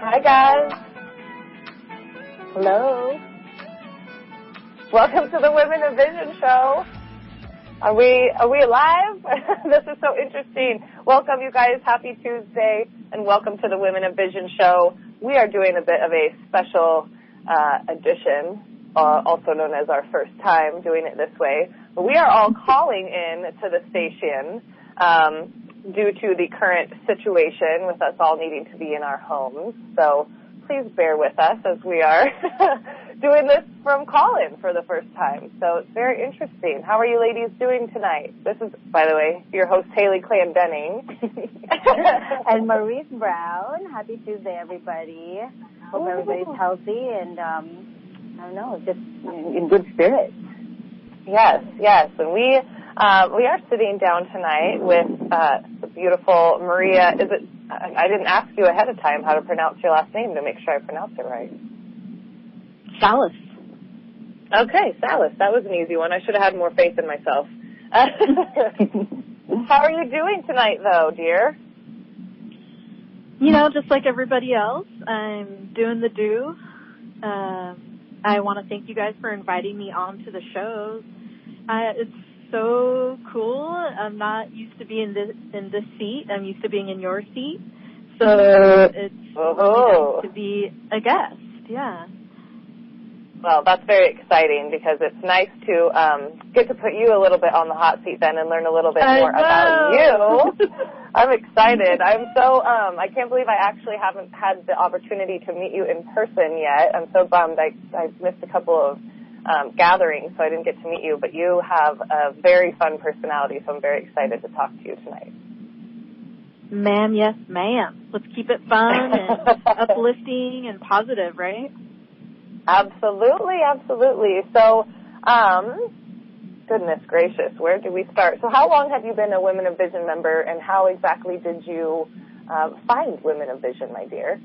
Hi, guys. Hello. Welcome to the Women of Vision show. Are we live? This is so interesting. Welcome, you guys. Happy Tuesday, and welcome to the Women of Vision show. We are doing a bit of a special edition, also known as our first time doing it this way. But we are all calling in to the station due to the current situation with us all needing to be in our homes. So please bear with us as we are doing this from call-in for the first time. So it's very interesting. How are you ladies doing tonight? This is, by the way, your host, Haley Clan-Denning. And Maurice Brown. Happy Tuesday, everybody. Hope everybody's healthy and, I don't know, just in good spirits. Yes. And we are sitting down tonight with the beautiful Maria. I didn't ask you ahead of time how to pronounce your last name to make sure I pronounce it right. Salas. Okay, Salas. That was an easy one. I should have had more faith in myself. How are you doing tonight, though, dear? You know, just like everybody else, I'm doing the do. I want to thank you guys for inviting me on to the show. It's so cool. I'm not used to being in this seat. I'm used to being in your seat. So it's really nice to be a guest. Yeah. Well, that's very exciting because it's nice to get to put you a little bit on the hot seat then and learn a little bit more about you. I'm excited. I'm so, I can't believe I actually haven't had the opportunity to meet you in person yet. I'm so bummed. I missed a couple of gatherings, so I didn't get to meet you, but you have a very fun personality, so I'm very excited to talk to you tonight. Ma'am, yes, ma'am. Let's keep it fun and uplifting and positive, right? Absolutely. So, goodness gracious, where do we start? So how long have you been a Women of Vision member, and how exactly did you find Women of Vision, my dear?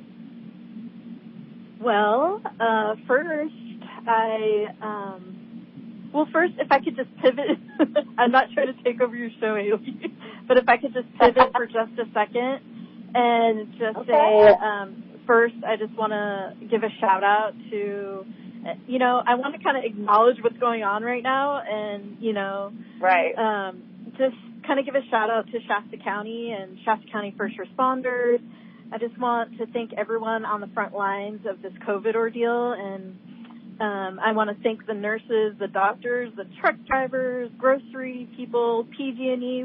Well, first, first, if I could just pivot, I'm not trying to take over your show, Haley, but if I could just pivot for just a second and just say, first, I just want to give a shout out to, I want to kind of acknowledge what's going on right now and, just kind of give a shout out to Shasta County and Shasta County first responders. I just want to thank everyone on the front lines of this COVID ordeal, and I want to thank the nurses, the doctors, the truck drivers, grocery people, PG&E,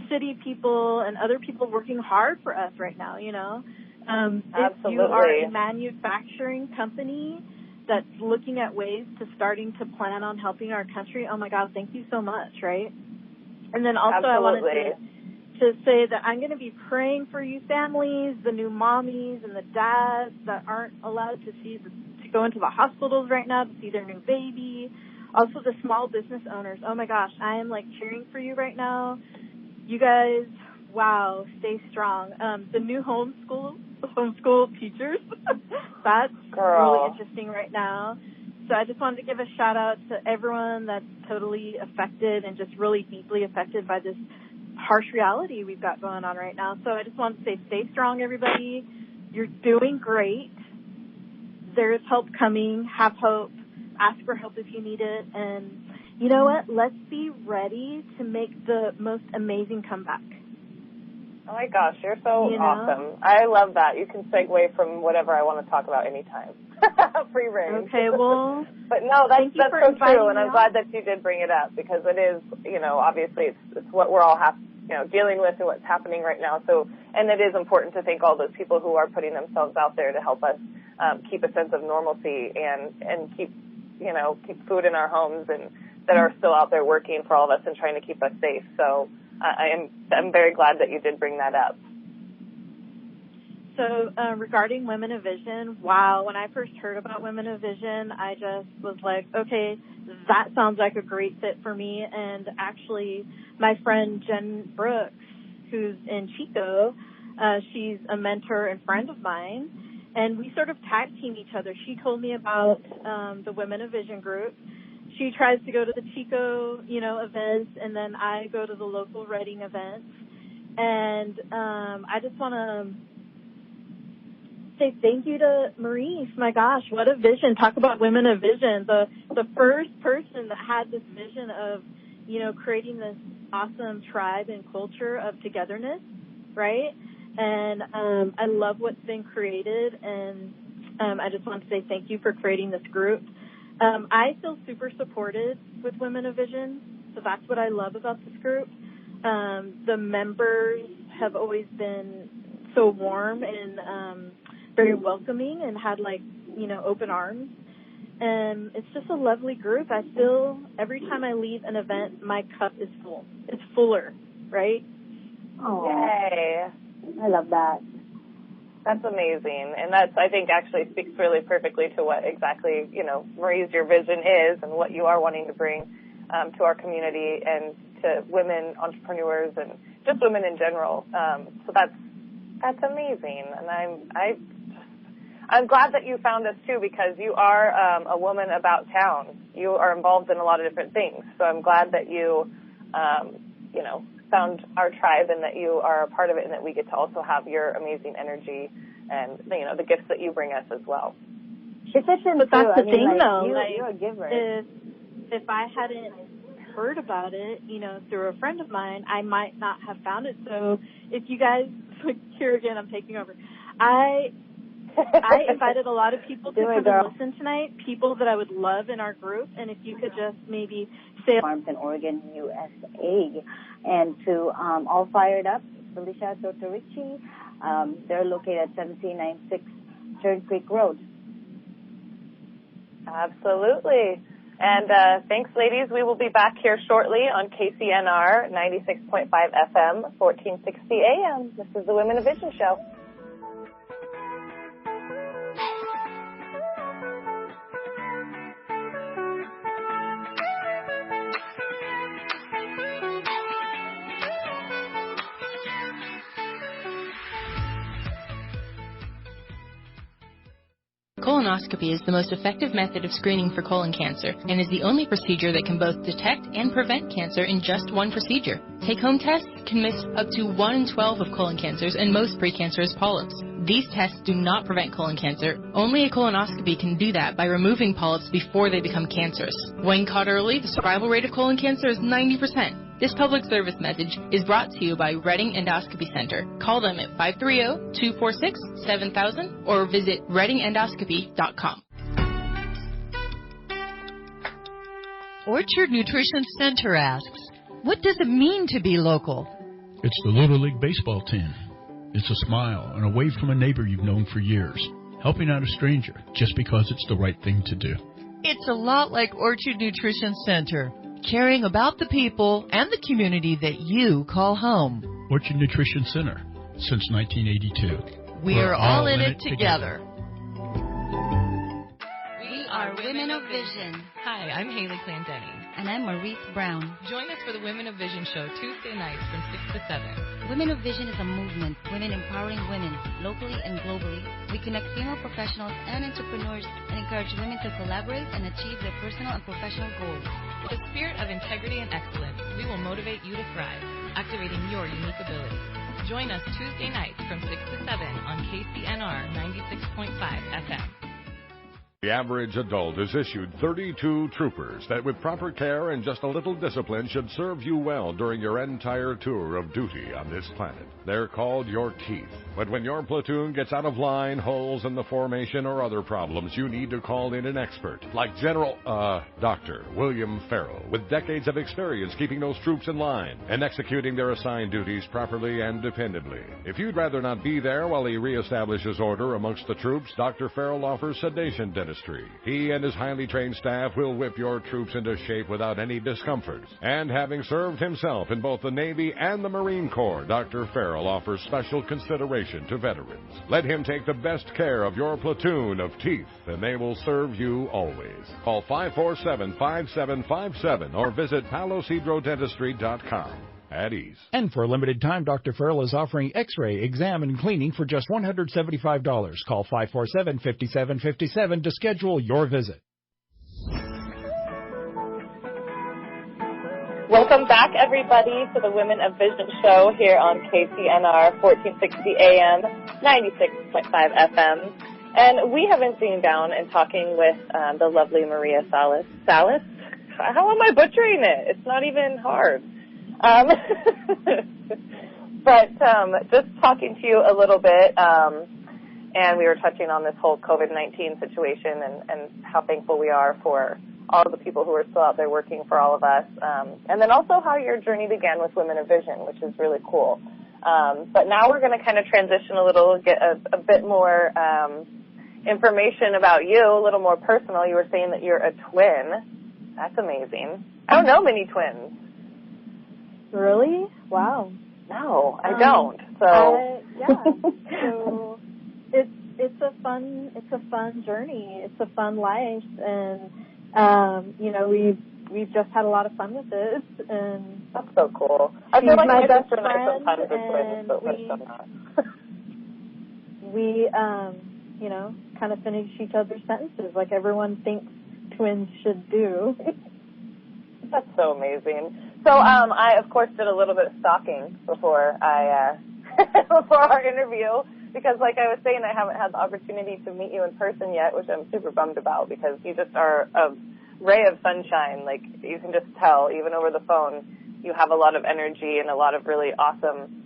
city people, and other people working hard for us right now, If you are a manufacturing company that's looking at ways to starting to plan on helping our country, oh, my God, thank you so much, right? And then also I wanted to say that I'm going to be praying for you families, the new mommies and the dads that aren't allowed to go into the hospitals right now to see their new baby. Also the small business owners. Oh, my gosh, I am, cheering for you right now. You guys, wow, stay strong. The new homeschool teachers, that's really interesting right now. So I just wanted to give a shout out to everyone that's totally affected and just really deeply affected by this harsh reality we've got going on right now. So I just wanted to say stay strong, everybody. You're doing great. There's help coming. Have hope. Ask for help if you need it. And you know what? Let's be ready to make the most amazing comeback. Oh, my gosh, you're so awesome. I love that. You can segue from whatever I want to talk about anytime. Free reign. Okay, well. But no, that's so true, and I'm glad that you did bring it up because it is, obviously it's what we're all dealing with and what's happening right now. So, and it is important to thank all those people who are putting themselves out there to help us keep a sense of normalcy and keep food in our homes and that are still out there working for all of us and trying to keep us safe. So I'm very glad that you did bring that up. So regarding Women of Vision, wow, when I first heard about Women of Vision, I just was like, okay, that sounds like a great fit for me. And actually, my friend Jen Brooks, who's in Chico, she's a mentor and friend of mine, and we sort of tag team each other. She told me about the Women of Vision group. She tries to go to the Chico, events, and then I go to the local Reading events. And I just want to say thank you to Maurice. My gosh, what a vision. Talk about women of vision. The first person that had this vision of, creating this awesome tribe and culture of togetherness, right? And I love what's been created, and I just want to say thank you for creating this group. I feel super supported with Women of Vision, so that's what I love about this group. The members have always been so warm and very welcoming and had open arms. And it's just a lovely group. I feel every time I leave an event, my cup is full. It's fuller, right? Oh, yay. I love that. That's amazing. And that's, I think, actually speaks really perfectly to what exactly, Marie's, your vision is and what you are wanting to bring to our community and to women entrepreneurs and just women in general. So that's amazing. And I'm glad that you found us, too, because you are a woman about town. You are involved in a lot of different things. So I'm glad that you, found our tribe and that you are a part of it and that we get to also have your amazing energy and, the gifts that you bring us as well. She's such a But that's the thing, though. You're a giver. If I hadn't heard about it, through a friend of mine, I might not have found it. So if you guys, here again, I'm taking over. I invited a lot of people to come and listen tonight, people that I would love in our group, and if you could just maybe say farms in Oregon, USA, and to All Fired Up, Felicia, Dr. Richie, they're located at 1796 Turn Creek Road. Absolutely. And thanks, ladies. We will be back here shortly on KCNR 96.5 FM, 1460 AM. This is the Women of Vision Show. Colonoscopy is the most effective method of screening for colon cancer and is the only procedure that can both detect and prevent cancer in just one procedure. Take-home tests can miss up to 1 in 12 of colon cancers and most precancerous polyps. These tests do not prevent colon cancer. Only a colonoscopy can do that by removing polyps before they become cancerous. When caught early, the survival rate of colon cancer is 90%. This public service message is brought to you by Reading Endoscopy Center. Call them at 530-246-7000 or visit readingendoscopy.com. Orchard Nutrition Center asks, what does it mean to be local? It's the Little League baseball team. It's a smile and a wave from a neighbor you've known for years, helping out a stranger just because it's the right thing to do. It's a lot like Orchard Nutrition Center, caring about the people and the community that you call home. Orchard Nutrition Center, since 1982. We're all in it together. We are Women of Vision. Hi, I'm Haley Clendenny. And I'm Maurice Brown. Join us for the Women of Vision show Tuesday nights from 6 to 7. Women of Vision is a movement, women empowering women, locally and globally. We connect female professionals and entrepreneurs and encourage women to collaborate and achieve their personal and professional goals. With a spirit of integrity and excellence, we will motivate you to thrive, activating your unique abilities. Join us Tuesday nights from 6 to 7 on KCNR 96.5 FM. The average adult is issued 32 troopers that with proper care and just a little discipline should serve you well during your entire tour of duty on this planet. They're called your teeth. But when your platoon gets out of line, holes in the formation, or other problems, you need to call in an expert like Dr. William Farrell, with decades of experience keeping those troops in line and executing their assigned duties properly and dependably. If you'd rather not be there while he reestablishes order amongst the troops, Dr. Farrell offers sedation dentistry. He and his highly trained staff will whip your troops into shape without any discomfort. And having served himself in both the Navy and the Marine Corps, Dr. Farrell offers special consideration to veterans. Let him take the best care of your platoon of teeth, and they will serve you always. Call 547-5757 or visit palosidrodentistry.com. At ease. And for a limited time, Dr. Farrell is offering x-ray, exam, and cleaning for just $175. Call 547-5757 to schedule your visit. Welcome back, everybody, to the Women of Vision show here on KCNR 1460 AM, 96.5 FM. And we have been sitting down and talking with the lovely Maria Salas. Salas? How am I butchering it? It's not even hard. But just talking to you a little bit, and we were touching on this whole COVID-19 situation and how thankful we are for all of the people who are still out there working for all of us, and then also how your journey began with Women of Vision, which is really cool. But now we're going to kind of transition a little, get a bit more information about you, a little more personal. You were saying that you're a twin. That's amazing. I don't know many twins. Really? Wow. No, I don't. So so it's a fun journey. It's a fun life, and we've just had a lot of fun with this, and that's so cool. I feel like my best friend, friend, and we kind of finish each other's sentences like everyone thinks twins should do. That's so amazing. So I of course did a little bit of stalking before before our interview, because like I was saying, I haven't had the opportunity to meet you in person yet, which I'm super bummed about, because you just are a ray of sunshine. Like, you can just tell, even over the phone, you have a lot of energy and a lot of really awesome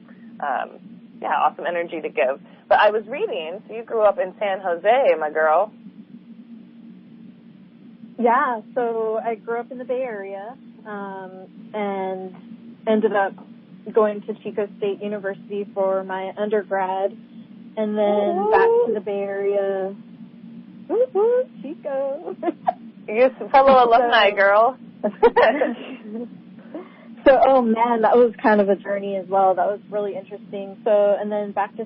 energy to give. But I was reading, so you grew up in San Jose, my girl. Yeah, so I grew up in the Bay Area, and ended up going to Chico State University for my undergrad, and then back to the Bay Area. Woo-hoo, Chico. You're a fellow alumni, girl. So, oh man, that was kind of a journey as well. That was really interesting. So, and then back to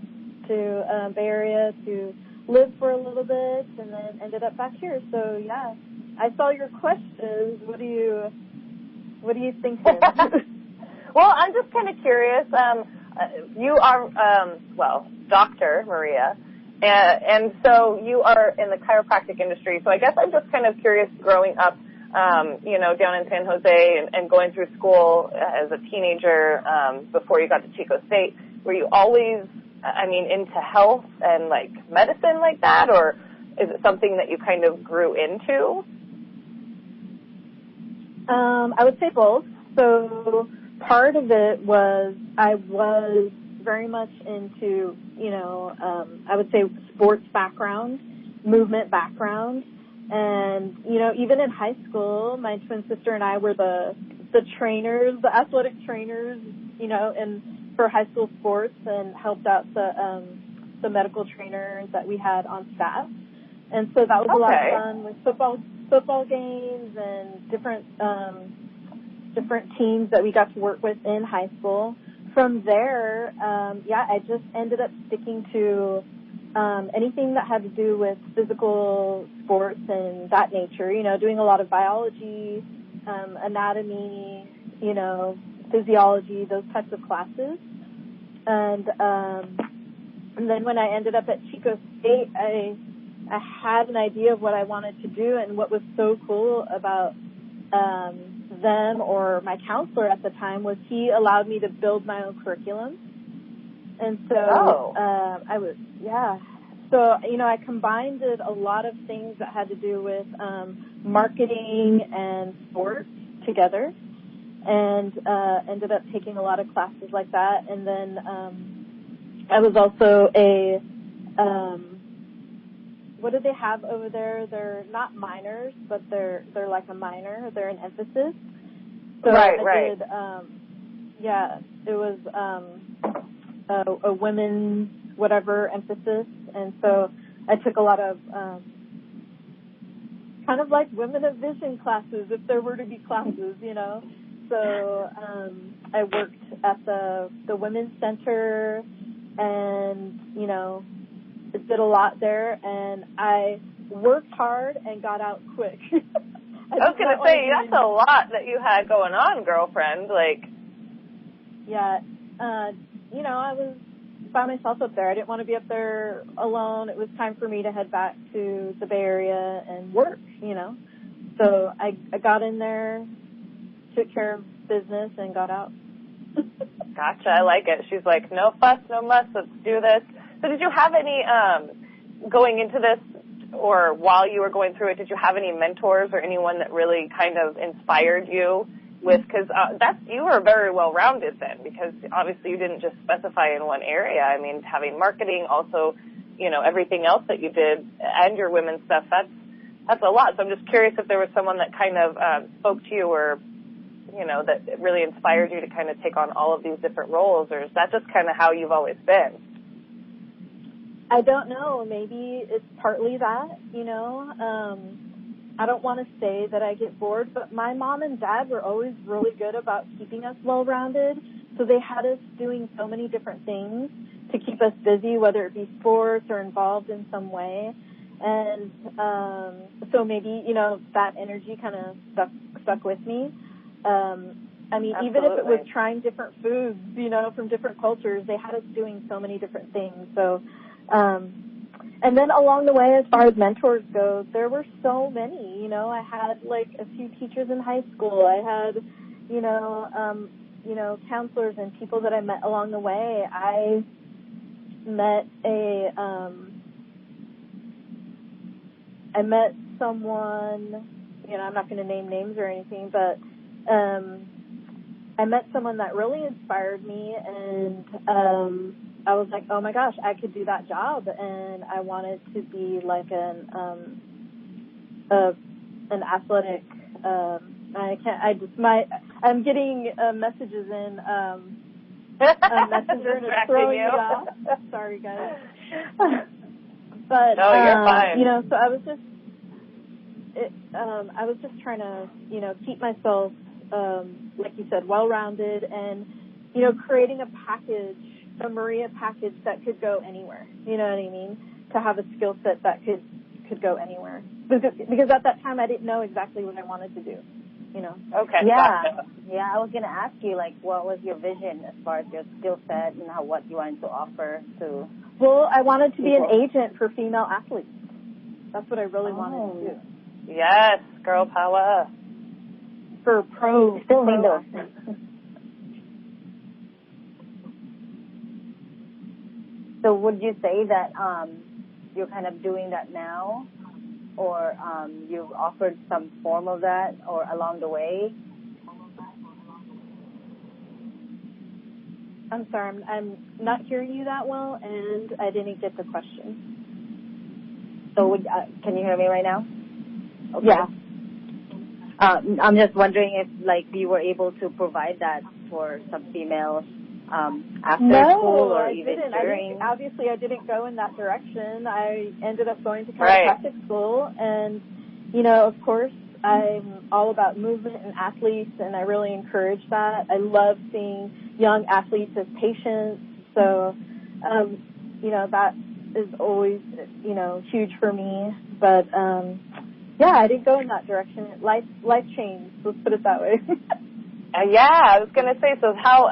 Bay Area to live for a little bit, and then ended up back here. So, yeah, I saw your questions. What do you think? Well, I'm just kind of curious. You are, Dr. Maria, and so you are in the chiropractic industry. So I guess I'm just kind of curious, growing up, down in San Jose and going through school as a teenager, before you got to Chico State, were you always, into health and like medicine like that, or is it something that you kind of grew into? I would say both. So part of it was I was very much into, I would say sports background, movement background. And, even in high school, my twin sister and I were the trainers, the athletic trainers, for high school sports, and helped out the medical trainers that we had on staff. And so that was a lot of fun with football games and different teams that we got to work with in high school. From there, I just ended up sticking to anything that had to do with physical sports and that nature, doing a lot of biology, anatomy, physiology, those types of classes. And then when I ended up at Chico State, I had an idea of what I wanted to do, and what was so cool about them, or my counselor at the time, was he allowed me to build my own curriculum. And so I combined a lot of things that had to do with marketing and sports together, and ended up taking a lot of classes like that. And then I was also what do they have over there? They're not minors, but they're like a minor. They're an emphasis. So I did, it was a women's whatever emphasis, and so I took a lot of kind of like Women of Vision classes, if there were to be classes, So I worked at the Women's Center, and did a lot there, and I worked hard and got out quick. I was going to say, that's a lot that you had going on, girlfriend. I was by myself up there. I didn't want to be up there alone. It was time for me to head back to the Bay Area and work, So I got in there, took care of business and got out. Gotcha. I like it. She's like, no fuss, no muss. Let's do this. So did you have any, going into this or while you were going through it, did you have any mentors or anyone that really kind of inspired you with, because you were very well-rounded then, because obviously you didn't just specify in one area. I mean, having marketing, also, you know, everything else that you did and your women's stuff, that's a lot. So I'm just curious if there was someone that kind of spoke to you or, you know, that really inspired you to kind of take on all of these different roles, or is that just kind of how you've always been? I don't know. Maybe it's partly that, you know. I don't want to say that I get bored, but my mom and dad were always really good about keeping us well-rounded. So they had us doing so many different things to keep us busy, whether it be sports or involved in some way. And so maybe, you know, that energy kind of stuck with me. I mean, absolutely. Even if it was trying different foods, you know, from different cultures, they had us doing so many different things. So, and then along the way, as far as mentors go, there were so many, you know. I had like a few teachers in high school. I had, you know, counselors and people that I met along the way. I met someone, you know, I'm not going to name names or anything, but I met someone that really inspired me, and I was like, oh my gosh, I could do that job, and I wanted to be like an athletic. I'm getting messages in Messenger and it's throwing me off. Sorry, guys. But you're fine. you know, so I was just trying to, you know, keep myself, like you said, well-rounded, and, you know, creating a package, a Maria package that could go anywhere. You know what I mean? To have a skill set that could go anywhere. Because at that time I didn't know exactly what I wanted to do. You know? Okay. Yeah. Gotcha. Yeah, I was going to ask you, like, what was your vision as far as your skill set and what you wanted to offer to... Well, I wanted to be an agent for female athletes. That's what I really wanted to do. Yes, girl power. For pro. Still need those. So would you say that you're kind of doing that now, or you've offered some form of that, or along the way? I'm sorry, I'm not hearing you that well, and I didn't get the question. So can you hear me right now? Okay. Yeah. I'm just wondering if, like, you were able to provide that for some females after school or even during? Obviously, I didn't go in that direction. I ended up going to chiropractic school, and, you know, of course, I'm all about movement and athletes, and I really encourage that. I love seeing young athletes as patients, so, you know, that is always, you know, huge for me, but, yeah, I didn't go in that direction. Life changed, let's put it that way. Yeah, I was going to say, so how,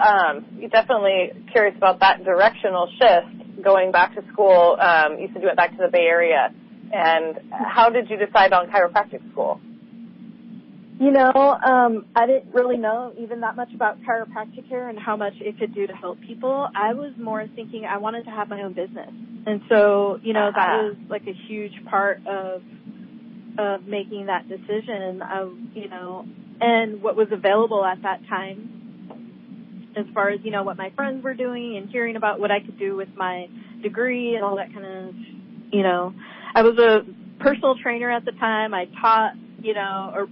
you're definitely curious about that directional shift going back to school. You said you went back to the Bay Area, and how did you decide on chiropractic school? You know, I didn't really know even that much about chiropractic care and how much it could do to help people. I was more thinking I wanted to have my own business. And so, you know, that was like a huge part of making that decision, you know, and what was available at that time as far as, you know, what my friends were doing and hearing about what I could do with my degree and all that kind of, you know. I was a personal trainer at the time. I taught, you know,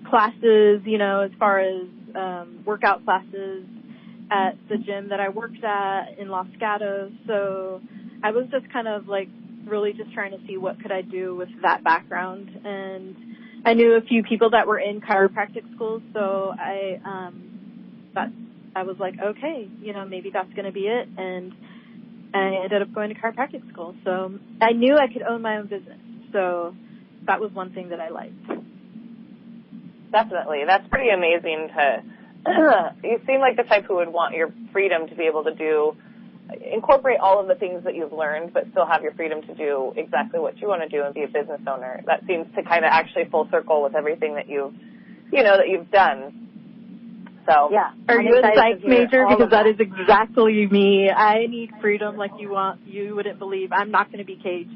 classes, you know, as far as workout classes at the gym that I worked at in Los Gatos. So I was just kind of like really just trying to see what could I do with that background. And I knew a few people that were in chiropractic schools, so I was like, okay, you know, maybe that's going to be it. And I ended up going to chiropractic school. So I knew I could own my own business. So that was one thing that I liked. Definitely. That's pretty amazing you seem like the type who would want your freedom to be able to incorporate all of the things that you've learned, but still have your freedom to do exactly what you want to do and be a business owner. That seems to kind of actually full circle with everything that you've done. So yeah. Are you a psych major? Because that is exactly me. I need freedom like you want. You wouldn't believe. I'm not going to be caged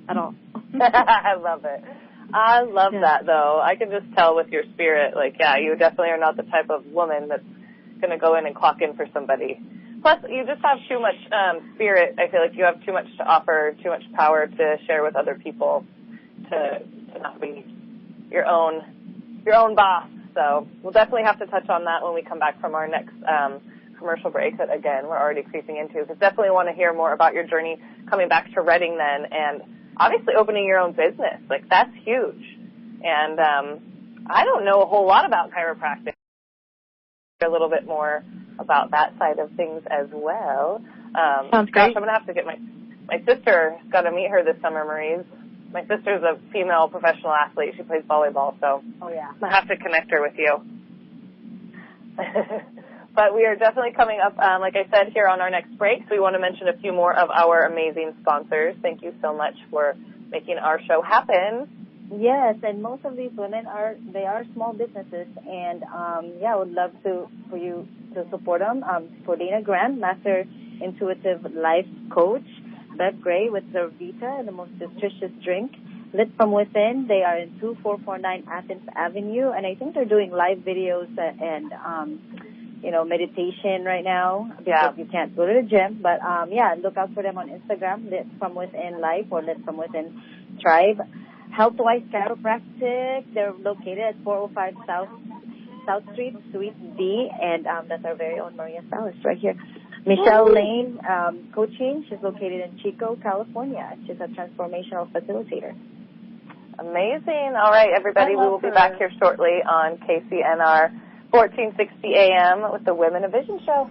at all. I love it. I love that, though. I can just tell with your spirit, like, yeah, you definitely are not the type of woman that's going to go in and clock in for somebody. Plus, you just have too much spirit. I feel like you have too much to offer, too much power to share with other people to not be your own boss. So we'll definitely have to touch on that when we come back from our next commercial break that, again, we're already creeping into. Because definitely want to hear more about your journey coming back to Reading then, and obviously opening your own business. Like, that's huge. And I don't know a whole lot about chiropractic. A little bit more about that side of things as well. Sounds great. Gosh, I'm going to have to get my sister, got to meet her this summer, Maurice. My sister's a female professional athlete. She plays volleyball, so I'll have to connect her with you. But we are definitely coming up, like I said, here on our next break. So we want to mention a few more of our amazing sponsors. Thank you so much for making our show happen. Yes, and most of these women are small businesses, and I would love for you to support them. For Dana Grant, Master Intuitive Life Coach, Bev Gray with Zervita, the most nutritious drink. Lit From Within, they are in 2449 Athens Avenue, and I think they're doing live videos and meditation right now because you can't go to the gym. But look out for them on Instagram, Lit From Within Life or Lit From Within Tribe. Healthwise Chiropractic, they're located at 405 South Street, Suite D, and that's our very own Maria Salas right here. Michelle Lane Coaching, she's located in Chico, California. She's a transformational facilitator. Amazing. All right, everybody, we will be back here shortly on KCNR 1460 AM with the Women of Vision Show.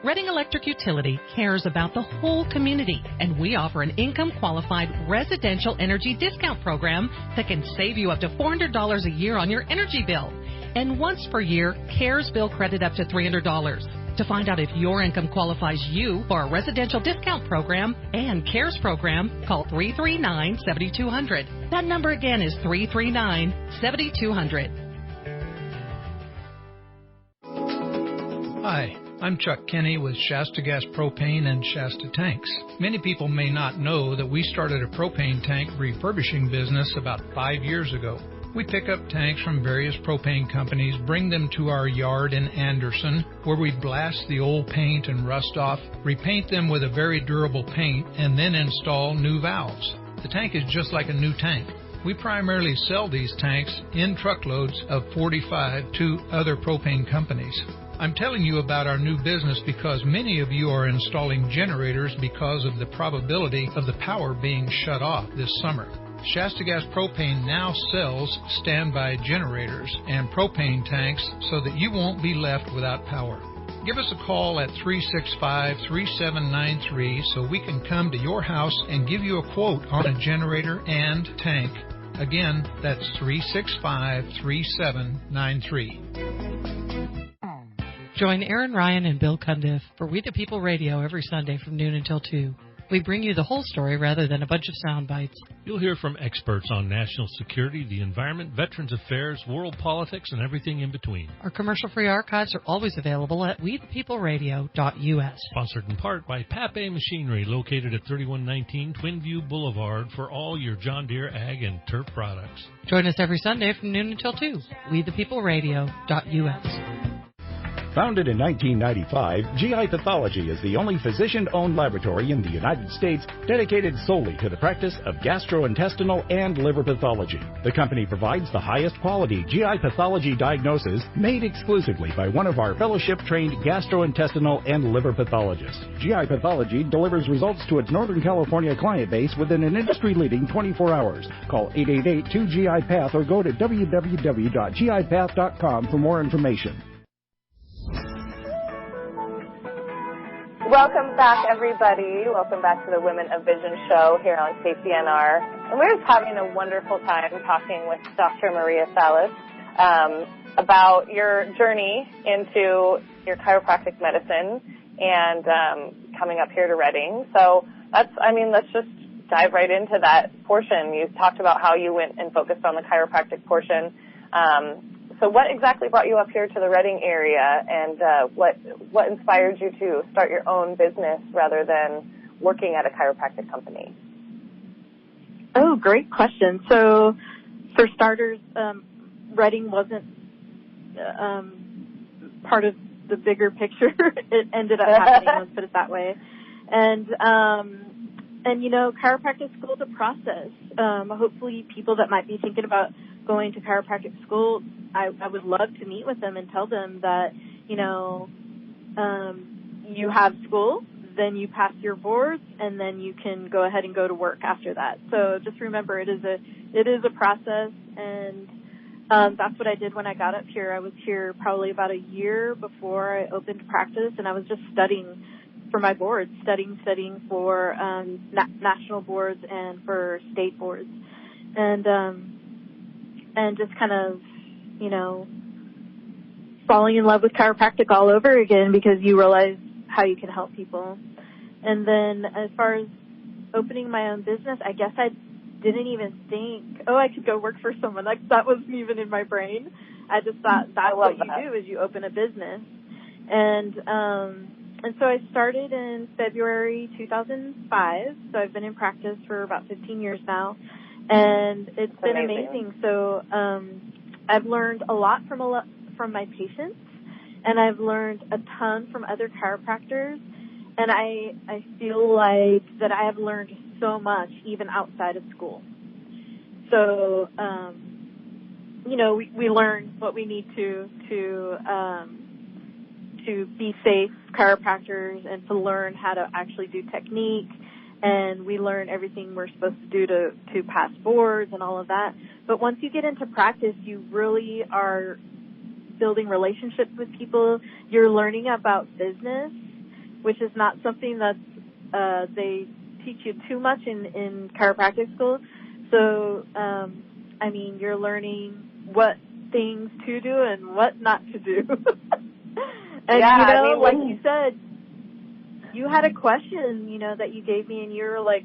Reading Electric Utility cares about the whole community, and we offer an income-qualified residential energy discount program that can save you up to $400 a year on your energy bill. And once per year, CARES bill credit up to $300. To find out if your income qualifies you for a residential discount program and CARES program, call 339-7200. That number again is 339-7200. Hi. I'm Chuck Kenny with Shasta Gas Propane and Shasta Tanks. Many people may not know that we started a propane tank refurbishing business about 5 years ago. We pick up tanks from various propane companies, bring them to our yard in Anderson, where we blast the old paint and rust off, repaint them with a very durable paint, and then install new valves. The tank is just like a new tank. We primarily sell these tanks in truckloads of 45 to other propane companies. I'm telling you about our new business because many of you are installing generators because of the probability of the power being shut off this summer. Shasta Gas Propane now sells standby generators and propane tanks so that you won't be left without power. Give us a call at 365-3793 so we can come to your house and give you a quote on a generator and tank. Again, that's 365-3793. Join Aaron Ryan and Bill Cundiff for We the People Radio every Sunday from noon until 2. We bring you the whole story rather than a bunch of sound bites. You'll hear from experts on national security, the environment, veterans affairs, world politics, and everything in between. Our commercial-free archives are always available at wethepeopleradio.us. Sponsored in part by Pape Machinery, located at 3119 Twinview Boulevard for all your John Deere ag and turf products. Join us every Sunday from noon until 2. wethepeopleradio.us. Founded in 1995, GI Pathology is the only physician-owned laboratory in the United States dedicated solely to the practice of gastrointestinal and liver pathology. The company provides the highest quality GI pathology diagnosis made exclusively by one of our fellowship-trained gastrointestinal and liver pathologists. GI Pathology delivers results to its Northern California client base within an industry-leading 24 hours. Call 888-2GI-PATH or go to www.gipath.com for more information. Welcome back, everybody. Welcome back to the Women of Vision show here on KCNR. And we're just having a wonderful time talking with Dr. Maria Salas about your journey into your chiropractic medicine and coming up here to Reading. So let's just dive right into that portion. You talked about how you went and focused on the chiropractic portion. So what exactly brought you up here to the Reading area, and what inspired you to start your own business rather than working at a chiropractic company? Oh, great question. So for starters, Reading wasn't part of the bigger picture. It ended up happening, let's put it that way. And chiropractic school is a process. Hopefully people that might be thinking about going to chiropractic school, I would love to meet with them and tell them that, you have school, then you pass your boards, and then you can go ahead and go to work after that. So just remember, it is a process, and that's what I did when I got up here. I was here probably about a year before I opened practice, and I was just studying for my boards, studying for national boards and for state boards, and just kind of, falling in love with chiropractic all over again, because you realize how you can help people. And then as far as opening my own business, I guess I didn't even think, I could go work for someone. Like, that wasn't even in my brain. I just thought that's what you do, is you open a business. And so I started in February 2005. So I've been in practice for about 15 years now, and it's been amazing. So I've learned a lot from my patients, and I've learned a ton from other chiropractors, and I feel like that I have learned so much even outside of school. So we learn what we need to be safe chiropractors, and to learn how to actually do technique, and we learn everything we're supposed to do to pass boards and all of that. But once you get into practice, you really are building relationships with people. You're learning about business, which is not something that they teach you too much in chiropractic school. So, you're learning what things to do and what not to do. And, like you said, you had a question, that you gave me, and you were like,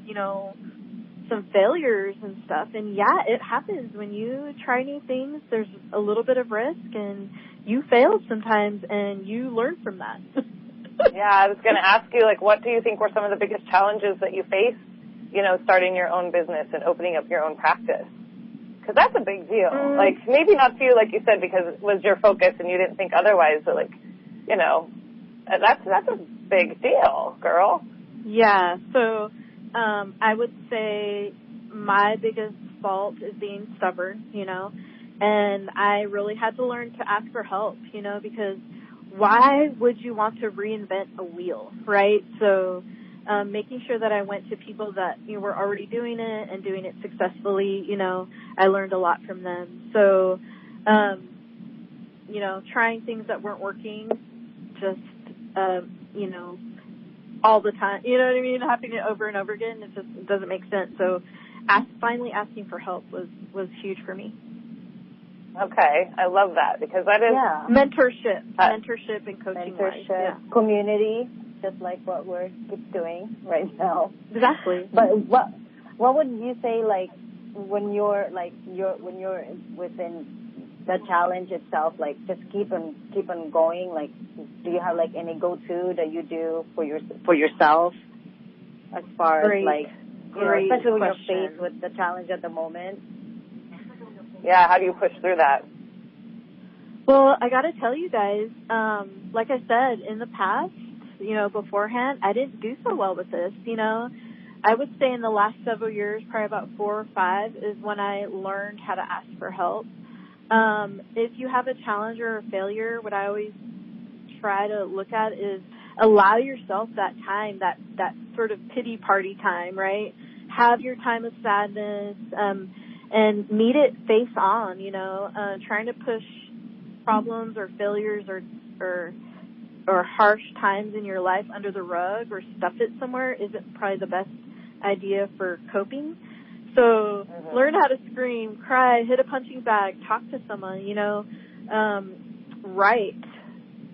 some failures and stuff. And yeah, it happens when you try new things. There's a little bit of risk, and you fail sometimes, and you learn from that. Yeah, I was going to ask you, what do you think were some of the biggest challenges that you faced, starting your own business and opening up your own practice? Because that's a big deal. Maybe not to you, like you said, because it was your focus and you didn't think otherwise, but that's a big deal, girl. Yeah, so I would say my biggest fault is being stubborn, and I really had to learn to ask for help, because why would you want to reinvent a wheel, right? So making sure that I went to people that were already doing it and doing it successfully, I learned a lot from them. So, trying things that weren't working, just, all the time, you know what I mean? Happening it over and over again, it just doesn't make sense. So finally asking for help was huge for me. Okay, I love that, because that is mentorship and coaching. Community, just like what we're doing right now. Exactly. But what would you say, when you're within the challenge itself, just keep on going? Do you have any go-to that you do for yourself, as far as especially when you're faced with the challenge at the moment? Yeah, how do you push through that? Well, I got to tell you guys, like I said, in the past, beforehand, I didn't do so well with this, I would say in the last several years, probably about 4 or 5, is when I learned how to ask for help. If you have a challenge or a failure, what I always try to look at is allow yourself that time, that sort of pity party time, right? Have your time of sadness, and meet it face on, trying to push problems or failures or harsh times in your life under the rug or stuff it somewhere isn't probably the best idea for coping. So learn how to scream, cry, hit a punching bag, talk to someone, you know, write,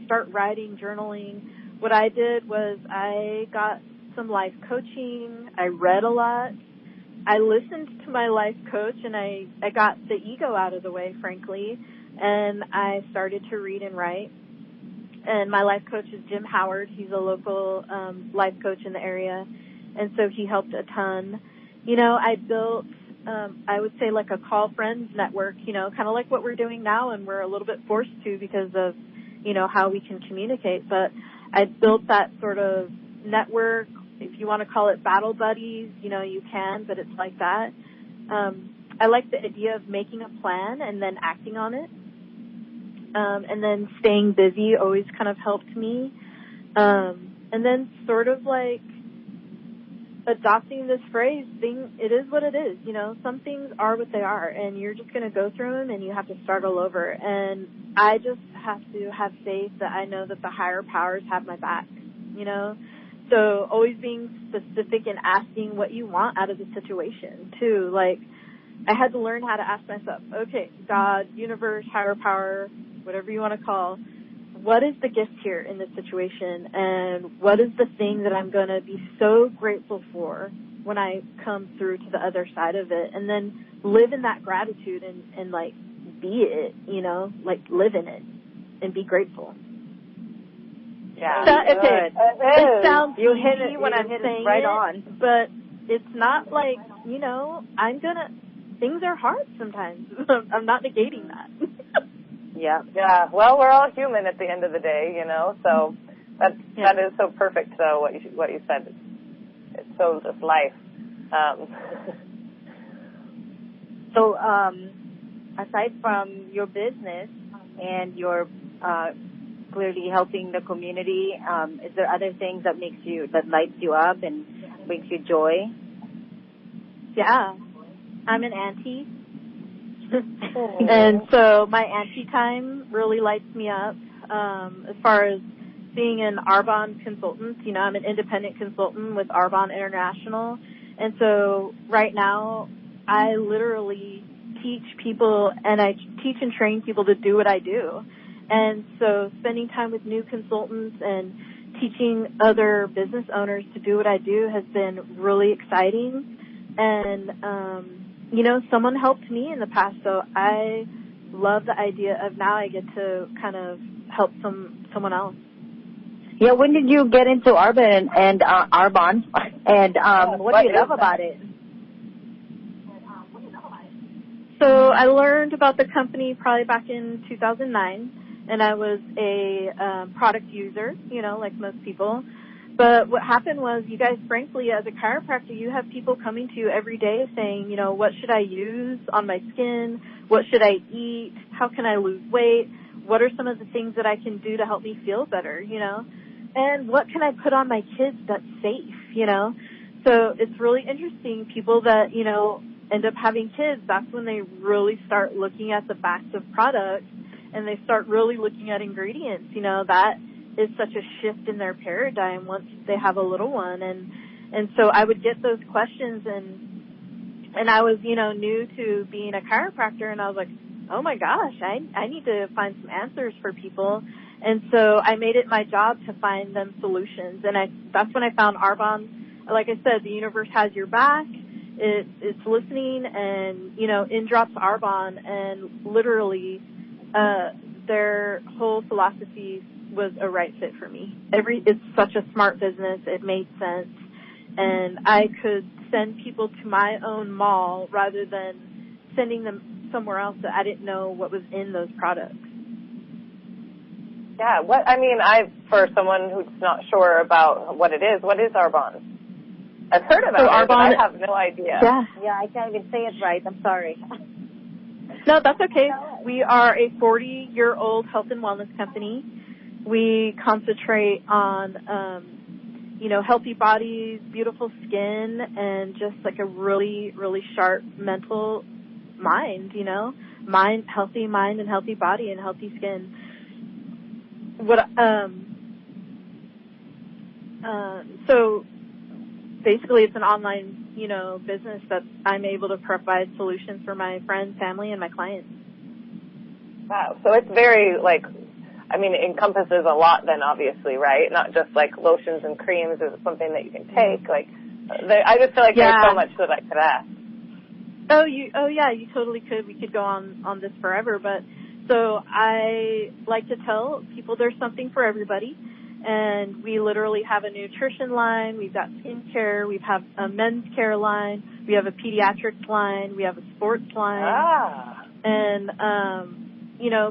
start writing, journaling. What I did was I got some life coaching. I read a lot. I listened to my life coach, and I got the ego out of the way, frankly, and I started to read and write. And my life coach is Jim Howard. He's a local life coach in the area, and so he helped a ton. You know, I built, I would say, like a call friends network, you know, kind of like what we're doing now, and we're a little bit forced to because of, you know, how we can communicate. But I built that sort of network. If you want to call it battle buddies, you know, you can, but it's like that. I like the idea of making a plan and then acting on it. And then staying busy always kind of helped me. And then sort of like adopting this phrase, it is what it is. You know, some things are what they are, and you're just going to go through them, and you have to start all over. And I just have to have faith that I know that the higher powers have my back, you know. So always being specific and asking what you want out of the situation, too. Like, I had to learn how to ask myself, okay, God, universe, higher power, whatever you want to call, what is the gift here in this situation, and what is the thing that I'm going to be so grateful for when I come through to the other side of it, and then live in that gratitude and like, be it, you know, like, live in it and be grateful. Yeah, it sounds you hit it when I'm saying right it, on. but it's not like, you know, things are hard sometimes. I'm not negating that. Yeah. Yeah. Well, we're all human at the end of the day, you know. So that is so perfect. So what you said, it's so just life. So aside from your business and your clearly helping the community, is there other things that lights you up and brings you joy? Yeah, I'm an auntie. And so my auntie time really lights me up. As far as being an Arbonne consultant, you know, I'm an independent consultant with Arbonne International. And so right now I literally teach people, and I teach and train people to do what I do. And so spending time with new consultants and teaching other business owners to do what I do has been really exciting. And, you know, someone helped me in the past, so I love the idea of now I get to kind of help someone else. Yeah, when did you get into Arbonne and what do you love about it? So I learned about the company probably back in 2009, and I was a product user, you know, like most people. But what happened was, you guys, frankly, as a chiropractor, you have people coming to you every day saying, you know, what should I use on my skin? What should I eat? How can I lose weight? What are some of the things that I can do to help me feel better, you know? And what can I put on my kids that's safe, you know? So it's really interesting. People that, you know, end up having kids, that's when they really start looking at the backs of products, and they start really looking at ingredients, you know, that is such a shift in their paradigm once they have a little one. And so I would get those questions, and I was, you know, new to being a chiropractor, and I was like, oh my gosh, I need to find some answers for people. And so I made it my job to find them solutions. And that's when I found Arbonne. Like I said, the universe has your back. It's listening, and, you know, in drops Arbonne, and literally their whole philosophy was a right fit for me. It's such a smart business. It made sense. And I could send people to my own mall rather than sending them somewhere else that I didn't know what was in those products. Yeah, for someone who's not sure about what it is Arbonne? I've heard about it, but I have no idea. Yeah, I can't even say it right. I'm sorry. No, that's okay. We are a 40-year-old health and wellness company. We concentrate on, you know, healthy bodies, beautiful skin, and just like a really, really sharp mental mind, you know, healthy mind and healthy body and healthy skin. So basically it's an online, business that I'm able to provide solutions for my friends, family, and my clients. Wow. So it's very, it encompasses a lot then, obviously, right? Not just like lotions and creams. Is it something that you can take? I just feel like there's so much that I could ask. Oh yeah, you totally could. We could go on this forever, but so I like to tell people there's something for everybody, and we literally have a nutrition line, we've got skincare, we have a men's care line, we have a pediatrics line, we have a sports line, and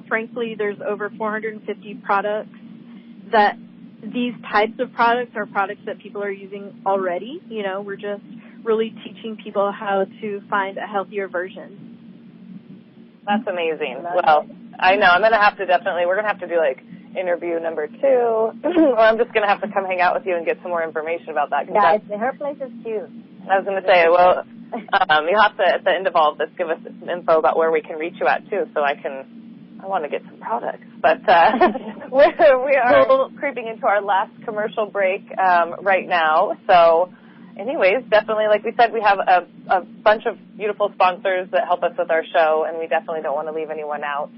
frankly, there's over 450 products that these types of products are products that people are using already. We're just really teaching people how to find a healthier version. That's amazing. Well, I know. I'm going to have to we're going to have to do interview number 2, or I'm just going to have to come hang out with you and get some more information about that. Yeah, her place is cute. I was going to say, well, you'll have to, at the end of all of this, give us some info about where we can reach you at, too, so I want to get some products. But we are creeping into our last commercial break right now. So anyways, definitely, like we said, we have a bunch of beautiful sponsors that help us with our show, and we definitely don't want to leave anyone out.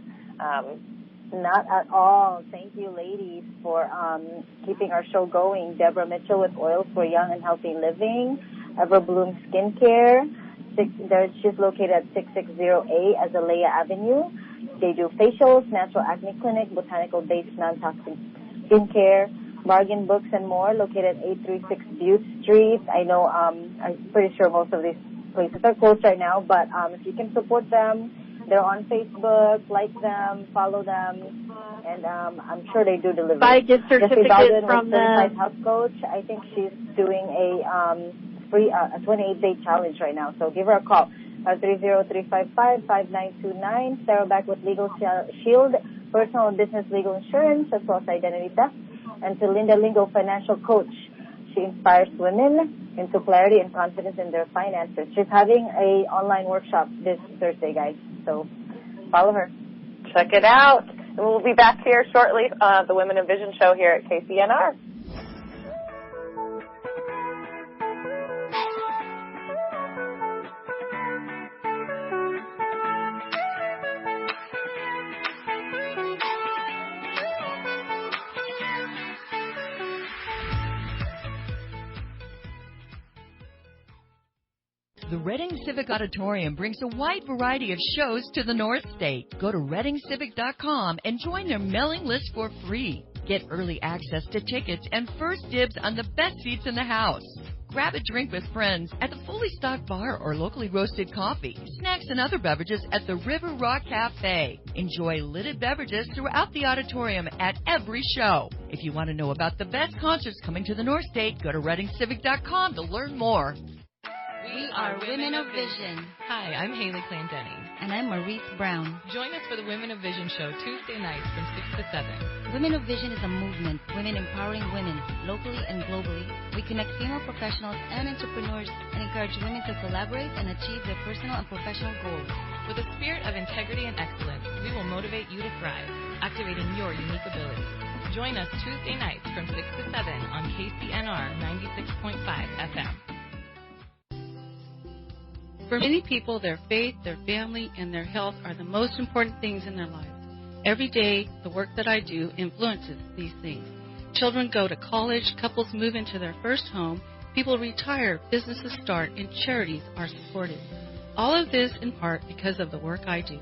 Not at all. Thank you, ladies, for keeping our show going. Deborah Mitchell with Oils for Young and Healthy Living. Everbloom Skincare. She's located at 660A Azalea Avenue. They do facials, natural acne clinic, botanical-based non-toxic skincare, bargain books, and more, located at 836 Butte Street. I know, I'm pretty sure most of these places are closed right now, but if you can support them, they're on Facebook, like them, follow them, and I'm sure they do deliver. Buy gift certificates from them. Certified health coach. I think she's doing a free 28-day challenge right now, so give her a call. 30355-5929. Sarah back with Legal Shield, personal and business legal insurance, as well as identity theft. And to Linda Lingo, financial coach. She inspires women into clarity and confidence in their finances. She's having a online workshop this Thursday, guys. So follow her. Check it out. And we'll be back here shortly, the Women of Vision show here at KCNR. The Reading Civic Auditorium brings a wide variety of shows to the North State. Go to ReadingCivic.com and join their mailing list for free. Get early access to tickets and first dibs on the best seats in the house. Grab a drink with friends at the fully stocked bar or locally roasted coffee, snacks and other beverages at the River Rock Cafe. Enjoy lidded beverages throughout the auditorium at every show. If you want to know about the best concerts coming to the North State, go to ReadingCivic.com to learn more. We are Women of Vision. Hi, I'm Haley Clandeni. And I'm Maurice Brown. Join us for the Women of Vision show Tuesday nights from 6 to 7. Women of Vision is a movement, women empowering women, locally and globally. We connect female professionals and entrepreneurs and encourage women to collaborate and achieve their personal and professional goals. With a spirit of integrity and excellence, we will motivate you to thrive, activating your unique abilities. Join us Tuesday nights from 6 to 7 on KCNR 96.5 FM. For many people, their faith, their family, and their health are the most important things in their lives. Every day, the work that I do influences these things. Children go to college, couples move into their first home, people retire, businesses start, and charities are supported. All of this in part because of the work I do.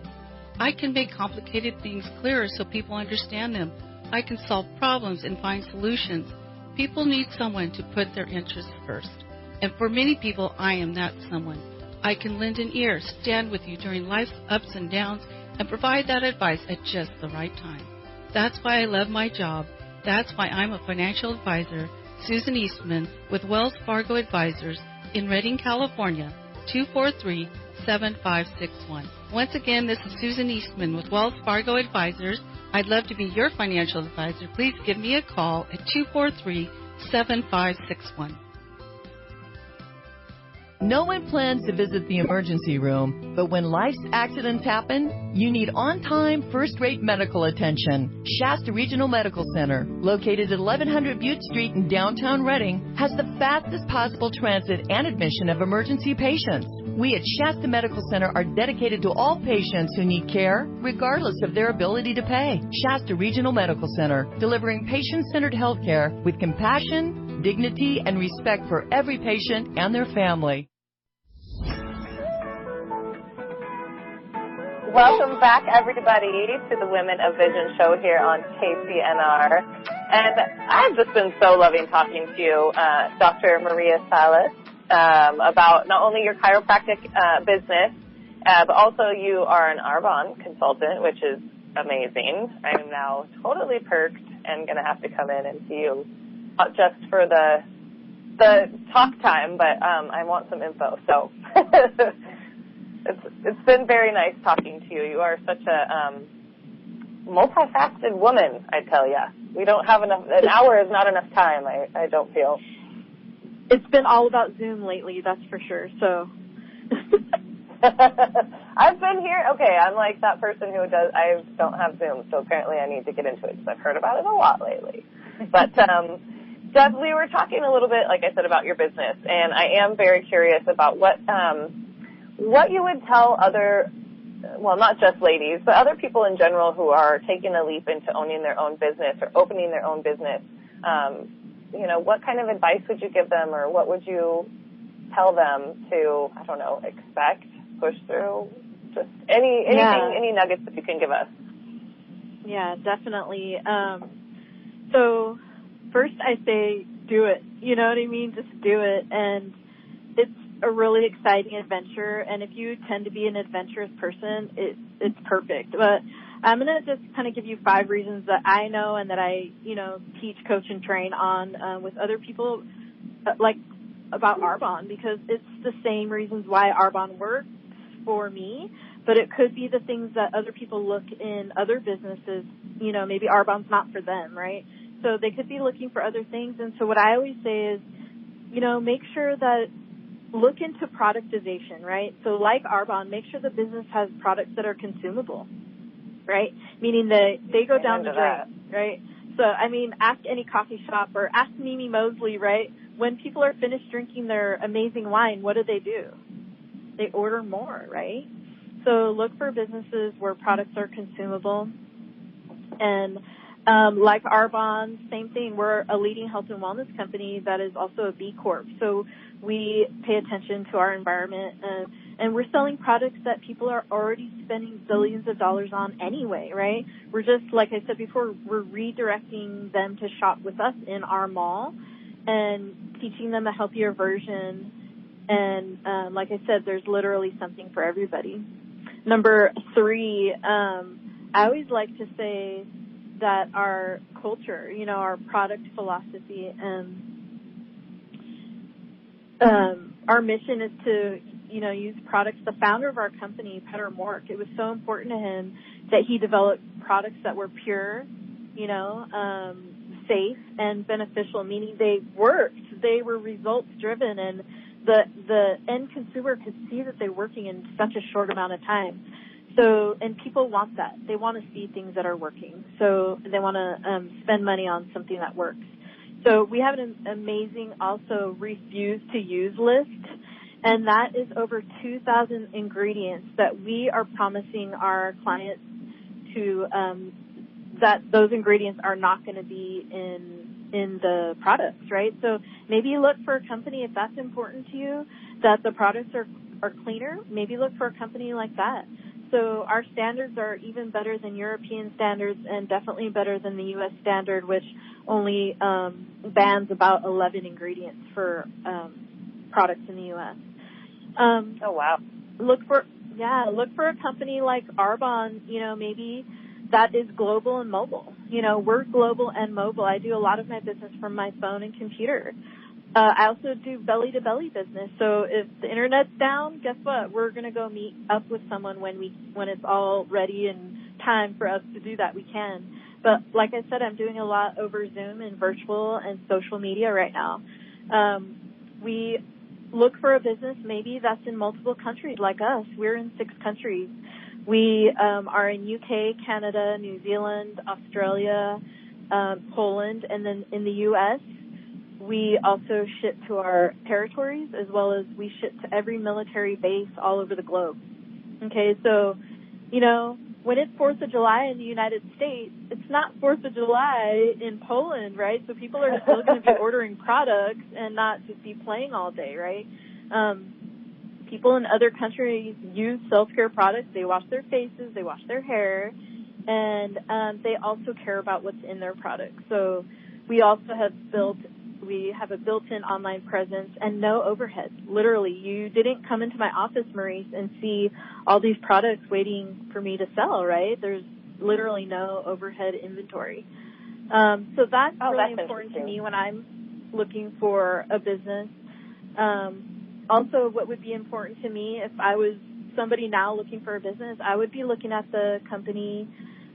I can make complicated things clearer so people understand them. I can solve problems and find solutions. People need someone to put their interests first. And for many people, I am that someone. I can lend an ear, stand with you during life's ups and downs, and provide that advice at just the right time. That's why I love my job. That's why I'm a financial advisor, Susan Eastman, with Wells Fargo Advisors in Redding, California, 243-7561. Once again, this is Susan Eastman with Wells Fargo Advisors. I'd love to be your financial advisor. Please give me a call at 243-7561. No one plans to visit the emergency room, but when life's accidents happen, you need on-time, first-rate medical attention. Shasta Regional Medical Center, located at 1100 Butte Street in downtown Reading, has the fastest possible transit and admission of emergency patients. We at Shasta Medical Center are dedicated to all patients who need care, regardless of their ability to pay. Shasta Regional Medical Center, delivering patient-centered health care with compassion, dignity, and respect for every patient and their family. Welcome back, everybody, to the Women of Vision show here on KCNR. And I've just been so loving talking to you, Dr. Maria Salas, about not only your chiropractic business, but also you are an Arbonne consultant, which is amazing. I am now totally perked and going to have to come in and see you, not just for the talk time, but I want some info. So it's been very nice talking to you. You are such a multifaceted woman, I tell you. We don't have enough. An hour is not enough time, I don't feel. It's been all about Zoom lately, that's for sure. So I've been here. Okay, I'm like that person who does. I don't have Zoom, so apparently I need to get into it because I've heard about it a lot lately. But Deb, we were talking a little bit, like I said, about your business, and I am very curious about what you would tell other, well, not just ladies, but other people in general who are taking a leap into owning their own business or opening their own business. You know, what kind of advice would you give them, or what would you tell them to, I don't know, expect, push through, just anything, any nuggets that you can give us? Yeah, definitely. So first I say do it. You know what I mean? Just do it. And it's a really exciting adventure. And if you tend to be an adventurous person, it's perfect. But I'm going to just kind of give you 5 reasons that I know and that I, teach, coach, and train on with other people, like about Arbonne, because it's the same reasons why Arbonne works for me, but it could be the things that other people look in other businesses, maybe Arbonne's not for them, right? So they could be looking for other things. And so what I always say is, make sure that look into productization, right? So like Arbonne, make sure the business has products that are consumable, right? Meaning that they go down the drain, right? So, ask any coffee shop or ask Mimi Mosley, right? When people are finished drinking their amazing wine, what do? They order more, right? So look for businesses where products are consumable. And like Arbonne, same thing. We're a leading health and wellness company that is also a B Corp. So we pay attention to our environment, and we're selling products that people are already spending billions of dollars on anyway, right? We're just, like I said before, we're redirecting them to shop with us in our mall and teaching them a healthier version. And like I said, there's literally something for everybody. Number 3, I always like to say that our culture, our product philosophy, our mission is to, use products. The founder of our company, Peter Mork, it was so important to him that he developed products that were pure, safe and beneficial, meaning they worked. They were results driven, and the end consumer could see that they're working in such a short amount of time. So, and people want that. They want to see things that are working. So they want to spend money on something that works. So we have an amazing also refuse to use list, and that is over 2,000 ingredients that we are promising our clients to that those ingredients are not going to be in the products, right? So maybe look for a company, if that's important to you, that the products are cleaner. Maybe look for a company like that. So our standards are even better than European standards and definitely better than the U.S. standard, which only bans about 11 ingredients for products in the U.S. Oh, wow. Look for a company like Arbonne, maybe that is global and mobile. We're global and mobile. I do a lot of my business from my phone and computer. I also do belly-to-belly business. So if the internet's down, guess what? We're going to go meet up with someone when it's all ready and time for us to do that. We can. But like I said, I'm doing a lot over Zoom and virtual and social media right now. We look for a business maybe that's in multiple countries like us. We're in 6 countries. We are in UK, Canada, New Zealand, Australia, Poland, and then in the U.S., we also ship to our territories as well as we ship to every military base all over the globe. Okay, so, you know, when it's 4th of July in the United States, it's not 4th of July in Poland, right? So people are still going to be ordering products and not just be playing all day, right? People in other countries use self-care products. They wash their faces, they wash their hair, and they also care about what's in their products. So we also have a built-in online presence and no overhead. Literally, you didn't come into my office, Maurice, and see all these products waiting for me to sell, right? There's literally no overhead inventory. So that's really important to me when I'm looking for a business. Also, what would be important to me if I was somebody now looking for a business, I would be looking at the company,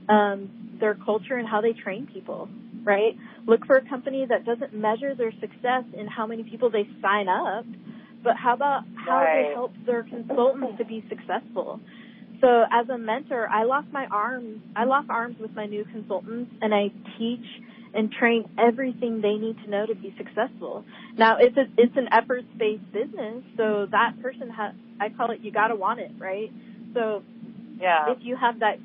their culture and how they train people, right? Look for a company that doesn't measure their success in how many people they sign up, but how about how they help their consultants to be successful. So as a mentor, I lock arms with my new consultants, and I teach and train everything they need to know to be successful. Now, it's an efforts-based business, so that person I call it, you gotta want it, right? So if you have that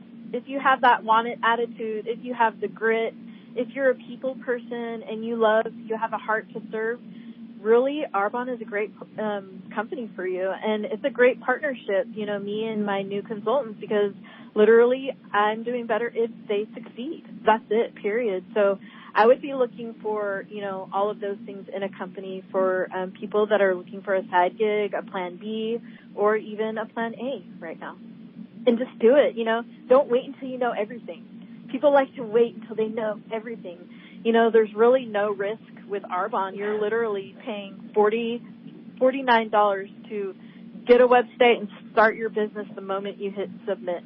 want it attitude, if you have the grit, if you're a people person and you have a heart to serve, really Arbonne is a great company for you. And it's a great partnership, you know, me and my new consultants, because literally I'm doing better if they succeed. That's it, period. So I would be looking for, you know, all of those things in a company for people that are looking for a side gig, a plan B, or even a plan A right now. And just do it, you know. Don't wait until you know everything. People like to wait until they know everything. You know, there's really no risk with Arbonne. You're literally paying $49 to get a website and start your business the moment you hit submit.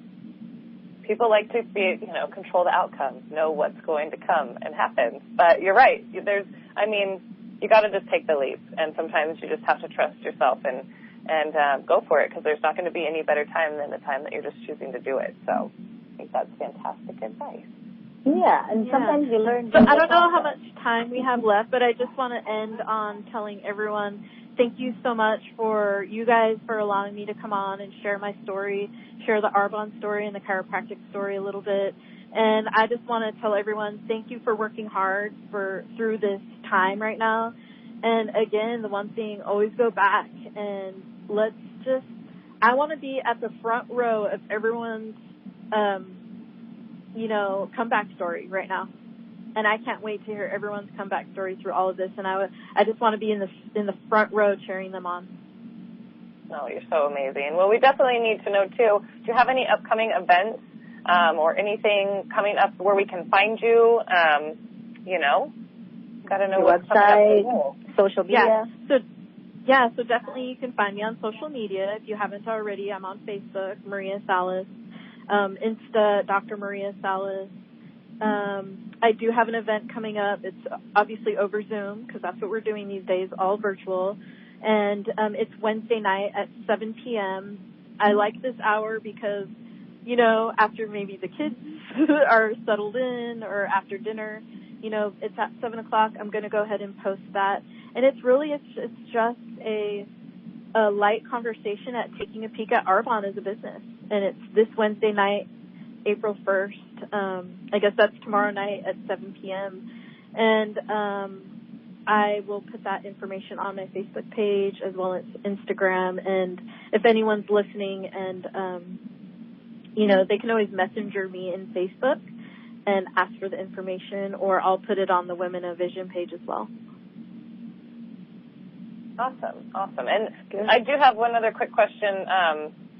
People like to be, you know, control the outcomes, know what's going to come and happen. But you're right. You got to just take the leap. And sometimes you just have to trust yourself and go for it, because there's not going to be any better time than the time that you're just choosing to do it. So I think that's fantastic advice. Yeah, and sometimes you learn. So I don't know how much time we have left, but I just want to end on telling everyone thank you so much for you guys for allowing me to come on and share my story, share the Arbonne story and the chiropractic story a little bit. And I just want to tell everyone thank you for working hard through this time right now. And again, the one thing, always go back and I want to be at the front row of everyone's comeback story right now. And I can't wait to hear everyone's comeback story through all of this. And I just want to be in the front row cheering them on. Oh, you're so amazing. Well, we definitely need to know, too, do you have any upcoming events or anything coming up where we can find you? Got to know your what's website, coming up. social media. So definitely you can find me on social media. If you haven't already, I'm on Facebook, Maria Salas, Insta, Dr. Maria Salas. I do have an event coming up. It's obviously over Zoom, because that's what we're doing these days, all virtual. And it's Wednesday night at 7 p.m. I like this hour because, after maybe the kids are settled in or after dinner, it's at 7 o'clock. I'm going to go ahead and post that. And it's just a light conversation at taking a peek at Arbonne as a business. And it's this Wednesday night, April 1st. I guess that's tomorrow night at 7 p.m. And I will put that information on my Facebook page as well as Instagram. And if anyone's listening and, they can always messenger me in Facebook and ask for the information, or I'll put it on the Women of Vision page as well. Awesome. And good. I do have one other quick question.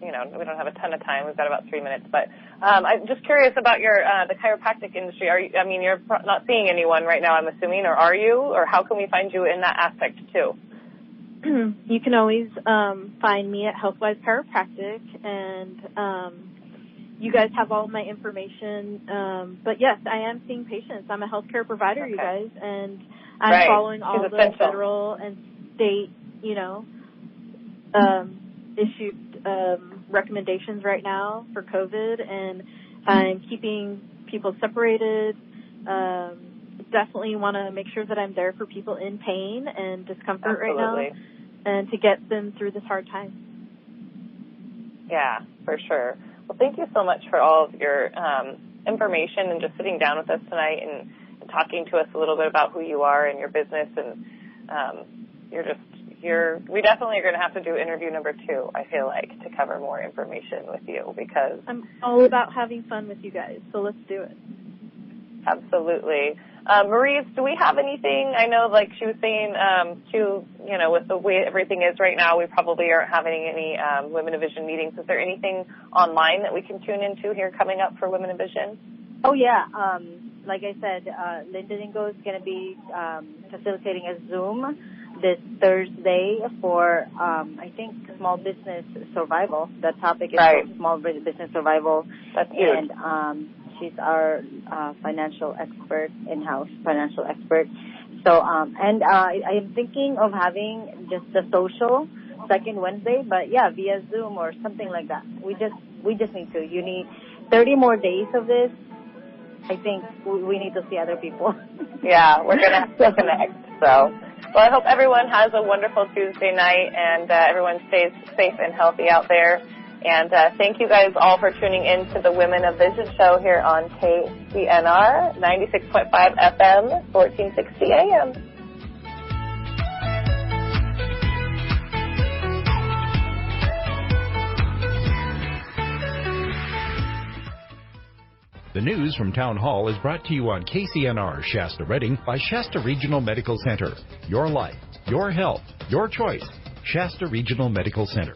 We don't have a ton of time. We've got about 3 minutes, but I'm just curious about the chiropractic industry. You're not seeing anyone right now, I'm assuming, or are you? Or how can we find you in that aspect too? You can always find me at Healthwise Chiropractic, and you guys have all my information. But yes, I am seeing patients. I'm a healthcare provider, okay. You guys, and I'm following all the federal and state, issued recommendations right now for COVID, and I'm keeping people separated. Definitely want to make sure that I'm there for people in pain and discomfort right now, and to get them through this hard time. Yeah, for sure. Well, thank you so much for all of your information and just sitting down with us tonight and talking to us a little bit about who you are and your business. And we definitely are going to have to do interview number 2, I feel like, to cover more information with you, because I'm all about having fun with you guys, so let's do it. Absolutely. Maurice, do we have anything? I know, like she was saying, with the way everything is right now, we probably aren't having any Women of Vision meetings. Is there anything online that we can tune into here coming up for Women of Vision? Oh, yeah. Like I said, Linda Dingo is going to be facilitating a Zoom this Thursday for, I think, small business survival. The topic is small business survival. That's huge. And she's our financial expert, in-house financial expert. So, and I am thinking of having just the social second Wednesday, but yeah, via Zoom or something like that. We just need to. You need 30 more days of this. I think we need to see other people. Yeah, we're going to have to connect. So, well, I hope everyone has a wonderful Tuesday night and everyone stays safe and healthy out there. And thank you guys all for tuning in to the Women of Vision show here on KCNR 96.5 FM, 1460 AM. The news from Town Hall is brought to you on KCNR Shasta Redding by Shasta Regional Medical Center. Your life, your health, your choice. Shasta Regional Medical Center.